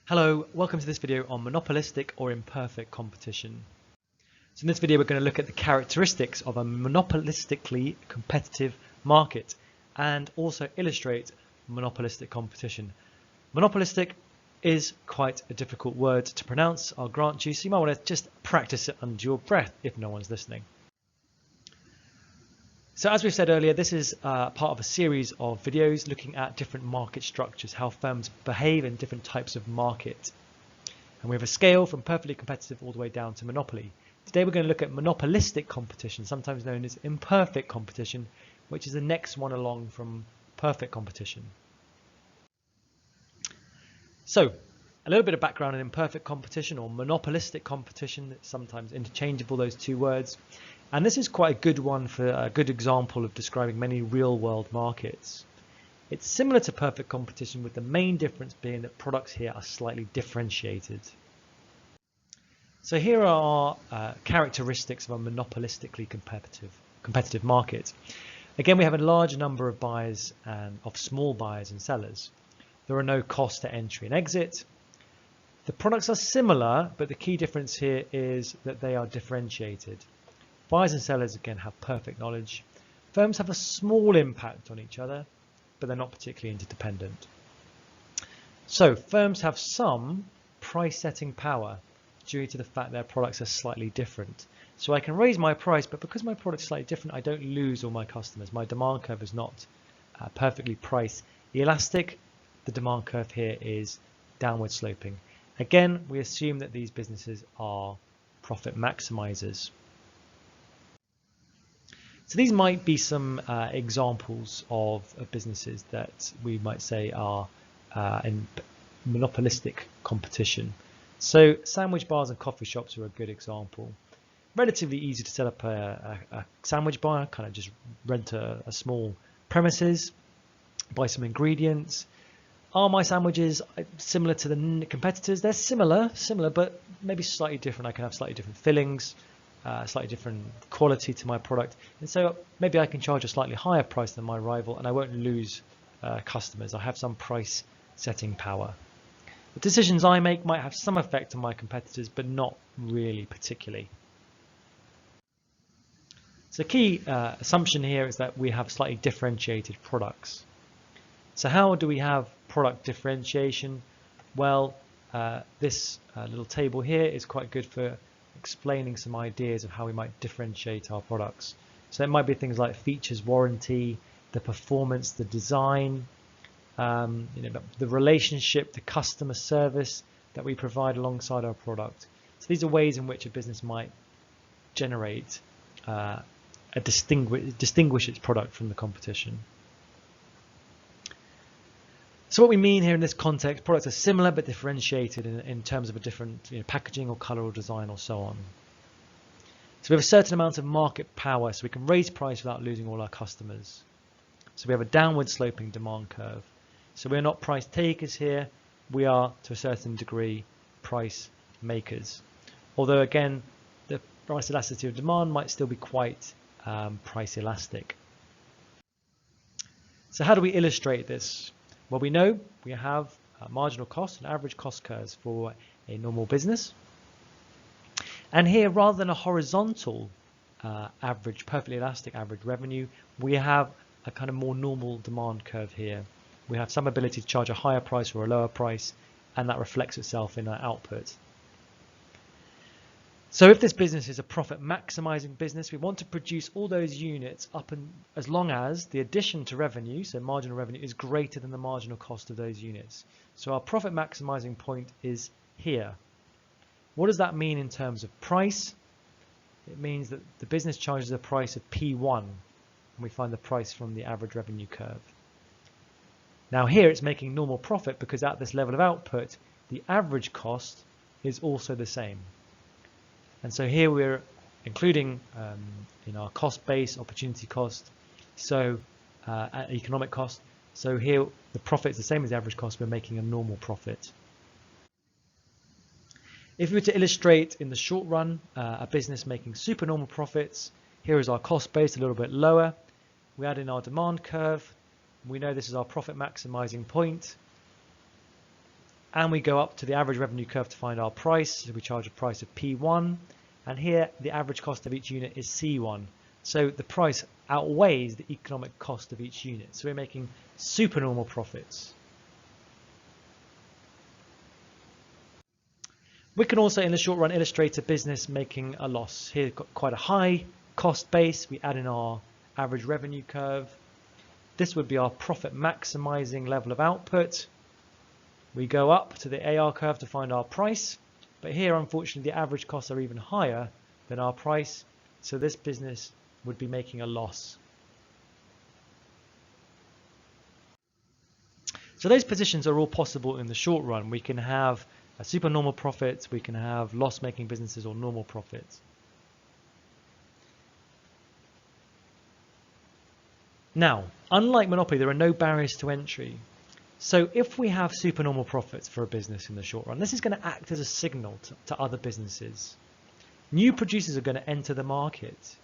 Hello, welcome to this video on monopolistic or imperfect competition. So in this video we're going to look at the characteristics of a monopolistically competitive market and also illustrate monopolistic competition. Monopolistic is quite a difficult word to pronounce, I'll grant you, so you might want to just practice it under your breath if no one's listening. So as we said earlier, this is part of a series of videos looking at different market structures, how firms behave in different types of market. And we have a scale from perfectly competitive all the way down to monopoly. Today we're going to look at monopolistic competition, sometimes known as imperfect competition, which is the next one along from perfect competition. So a little bit of background on imperfect competition or monopolistic competition. It's sometimes interchangeable, those two words. And this is quite a good one for a good example of describing many real-world markets. It's similar to perfect competition, with the main difference being that products here are slightly differentiated. So here are characteristics of a monopolistically competitive market. Again, we have a large number of buyers and of small buyers and sellers. There are no costs to entry and exit. The products are similar, but the key difference here is that they are differentiated. Buyers and sellers, again, have perfect knowledge. Firms have a small impact on each other, but they're not particularly interdependent. So firms have some price setting power due to the fact their products are slightly different. So I can raise my price, but because my product is slightly different, I don't lose all my customers. My demand curve is not perfectly price elastic. The demand curve here is downward sloping. Again, we assume that these businesses are profit maximizers. So these might be some examples of businesses that we might say are in monopolistic competition. So sandwich bars and coffee shops are a good example. Relatively easy to set up a sandwich bar, kind of just rent a small premises, buy some ingredients. Are my sandwiches similar to the competitors? They're similar, but maybe slightly different. I can have slightly different fillings. Slightly different quality to my product, and so maybe I can charge a slightly higher price than my rival and I won't lose customers. I have some price setting power. The decisions I make might have some effect on my competitors, but not really particularly. So key assumption here is that we have slightly differentiated products. So how do we have product differentiation? Well, this little table here is quite good for explaining some ideas of how we might differentiate our products. So it might be things like features, warranty, the performance, the design, the relationship, the customer service that we provide alongside our product. So these are ways in which a business might generate distinguish its product from the competition. So what we mean here in this context, products are similar but differentiated in terms of a different packaging or color or design or so on. So we have a certain amount of market power, so we can raise price without losing all our customers. So we have a downward sloping demand curve. So we're not price takers here, we are to a certain degree price makers. Although again, the price elasticity of demand might still be quite price elastic. So how do we illustrate this? Well, we know we have marginal cost and average cost curves for a normal business. And here, rather than a horizontal average, perfectly elastic average revenue, we have a kind of more normal demand curve here. We have some ability to charge a higher price or a lower price, and that reflects itself in our output. So if this business is a profit maximizing business, we want to produce all those units up and as long as the addition to revenue, so marginal revenue, is greater than the marginal cost of those units. So our profit maximizing point is here. What does that mean in terms of price? It means that the business charges a price of P1, and we find the price from the average revenue curve. Now here it's making normal profit because at this level of output, the average cost is also the same. And so here we're including in our cost base, opportunity cost, so economic cost. So here the profit is the same as the average cost, we're making a normal profit. If we were to illustrate in the short run a business making supernormal profits, here is our cost base a little bit lower. We add in our demand curve. We know this is our profit maximizing point. and we go up to the average revenue curve to find our price. So we charge a price of P1, and here the average cost of each unit is C1. So the price outweighs the economic cost of each unit. So we're making supernormal profits. We can also, in the short run, illustrate a business making a loss. Here, got quite a high cost base. We add in our average revenue curve. This would be our profit maximizing level of output. We go up to the AR curve to find our price, but here, unfortunately, the average costs are even higher than our price. So this business would be making a loss. So those positions are all possible in the short run. We can have a supernormal profits, we can have loss-making businesses or normal profits. Now, unlike Monopoly, there are no barriers to entry. So if we have supernormal profits for a business in the short run, this is going to act as a signal to other businesses. New producers are going to enter the market.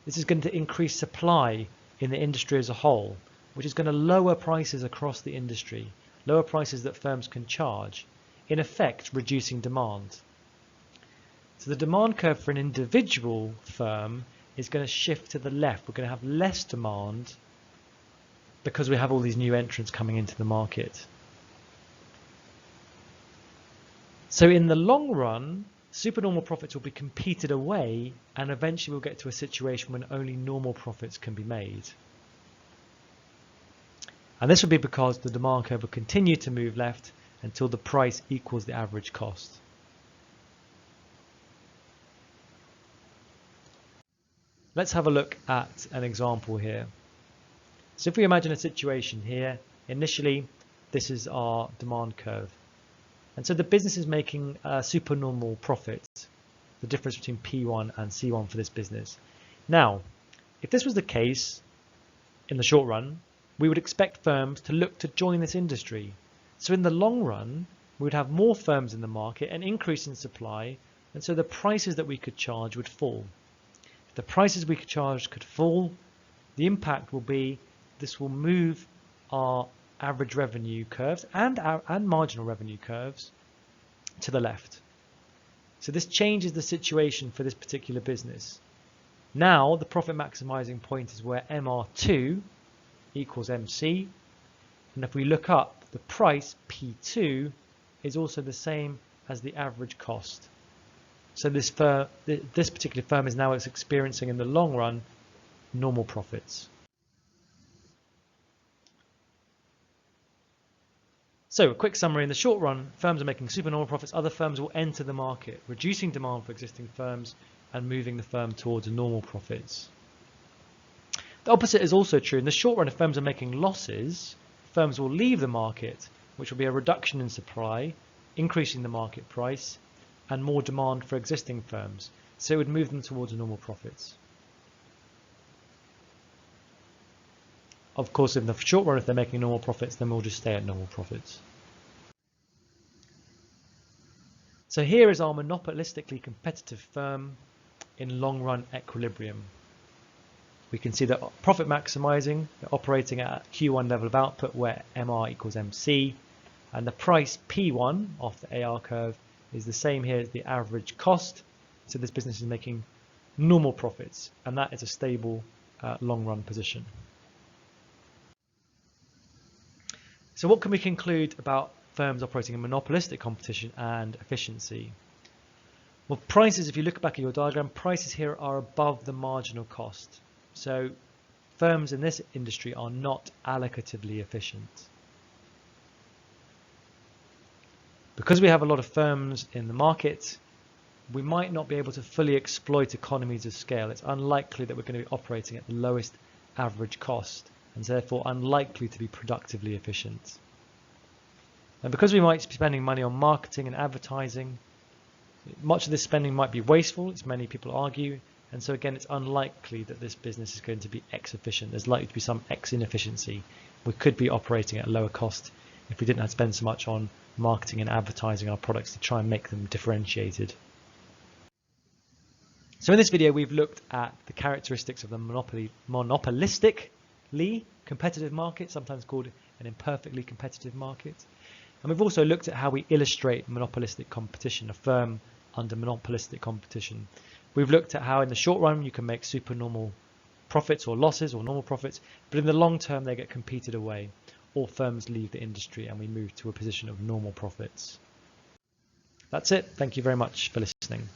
This is going to increase supply in the industry as a whole, which is going to lower prices across the industry, lower prices that firms can charge, in effect reducing demand. So the demand curve for an individual firm is going to shift to the left. We're going to have less demand because we have all these new entrants coming into the market. So in the long run, supernormal profits will be competed away, and eventually we'll get to a situation when only normal profits can be made. And this will be because the demand curve will continue to move left until the price equals the average cost. Let's have a look at an example here. So if we imagine a situation here, initially this is our demand curve. And so the business is making a supernormal profit, the difference between P1 and C1 for this business. Now, if this was the case in the short run, we would expect firms to look to join this industry. So in the long run, we would have more firms in the market, an increase in supply, and so the prices that we could charge would fall. If the prices we could charge could fall, the impact will be this will move our average revenue curves and marginal revenue curves to the left. So this changes the situation for this particular business. Now the profit maximizing point is where MR2 equals MC, and if we look up, the price P2 is also the same as the average cost. So this particular firm is now experiencing in the long run normal profits. So a quick summary: in the short run, firms are making supernormal profits. Other firms will enter the market, reducing demand for existing firms and moving the firm towards normal profits. The opposite is also true. In the short run, if firms are making losses, firms will leave the market, which will be a reduction in supply, increasing the market price, and more demand for existing firms. So it would move them towards normal profits. Of course, in the short run, if they're making normal profits, then we'll just stay at normal profits. So here is our monopolistically competitive firm in long run equilibrium. We can see that profit maximizing, they're operating at a Q1 level of output where MR equals MC, and the price P1 off the AR curve is the same here as the average cost. So this business is making normal profits, and that is a stable long run position. So what can we conclude about firms operating in monopolistic competition and efficiency? Well, prices, if you look back at your diagram, prices here are above the marginal cost. So firms in this industry are not allocatively efficient. Because we have a lot of firms in the market, we might not be able to fully exploit economies of scale. It's unlikely that we're going to be operating at the lowest average cost, and therefore unlikely to be productively efficient. And because we might be spending money on marketing and advertising, much of this spending might be wasteful, as many people argue, and so again it's unlikely that this business is going to be X efficient. There's likely to be some X inefficiency. We could be operating at a lower cost if we didn't have to spend so much on marketing and advertising our products to try and make them differentiated. So in this video we've looked at the characteristics of the monopolistically competitive market, sometimes called an imperfectly competitive market. And we've also looked at how we illustrate monopolistic competition, a firm under monopolistic competition. We've looked at how in the short run you can make supernormal profits or losses or normal profits, but in the long term they get competed away. All firms leave the industry and we move to a position of normal profits. That's it. Thank you very much for listening.